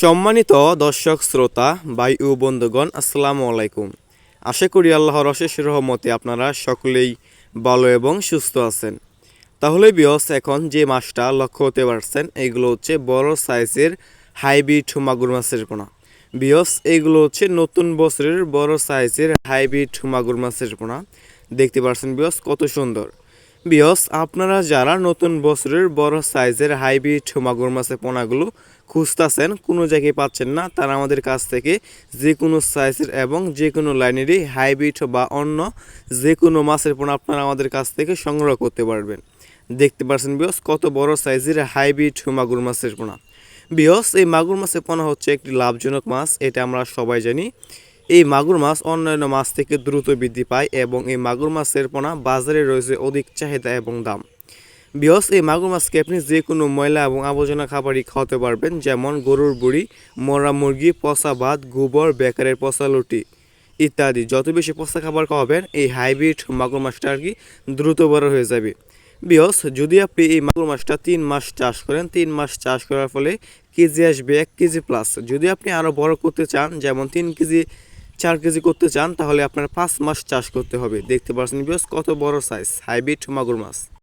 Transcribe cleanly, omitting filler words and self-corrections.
সম্মানিত দর্শক শ্রোতা ভাই ও বন্ধুগণ, আসসালামু আলাইকুম। আশা করি আল্লাহর অশেষ রহমতে আপনারা সকলেই ভালো এবং সুস্থ আছেন। তাহলে বিয়স, এখন যে মাছটা লক্ষ্য হতে পারছেন এগুলো হচ্ছে বড় সাইজের হাইব্রিড মাগুর মাছের পোনা। বিয়স, এগুলো হচ্ছে নতুন বছরের বড় সাইজের হাইব্রিড মাগুর মাছের পোনা। দেখতে পাচ্ছেন বিয়স কত সুন্দর। বিয়স, আপনারা যারা নতুন বছরের বড় সাইজের হাইব্রিড মাগুর মাছের পোনাগুলো খুঁজতেছেন, কোনো জায়গায় পাচ্ছেন না, তারা আমাদের কাছ থেকে যে কোনো সাইজের এবং যে কোনো লাইনেরই হাইব্রিড বা অন্য যে কোনো মাছের পোনা আপনারা আমাদের কাছ থেকে সংগ্রহ করতে পারবেন। দেখতে পাচ্ছেন বিয়স কত বড় সাইজের হাইব্রিড মাগুর মাছের পোনা। বিয়স, এই মাগুর মাছের পোনা হচ্ছে একটি লাভজনক মাছ, এটা আমরা সবাই জানি। এই মাগুর মাছ অন্যান্য মাছ থেকে দ্রুত বৃদ্ধি পায় এবং এই মাগুর মাছের পোনা বাজারে রয়েছে অধিক চাহিদা এবং দাম। বিয়স, এই মাগুর মাছকে আপনি যে কোনো ময়লা এবং আবর্জনা খাবারই খাওয়াতে পারবেন, যেমন গরুর বুড়ি, মরা মুরগি, পচা ভাত, গোবর, বেকারের পচা লুটি ইত্যাদি। যত বেশি পচা খাবার খাওয়াবেন এই হাইব্রিড মাগুর মাছটা আর কি দ্রুত বড় হয়ে যাবে। বিয়স, যদি আপনি এই মাগুর মাছটা 3 মাস চাষ করেন, 3 মাস চাষ করার ফলে কেজি আসবে 1 কেজি প্লাস। যদি আপনি আরও বড় করতে চান, যেমন 3 কেজি 4 কেজি করতে চান, তাহলে আপনার 5 মাস চাষ করতে হবে। দেখতে পাচ্ছেন বিয়স কত বড় সাইজ হাইব্রিড মাগুর মাছ।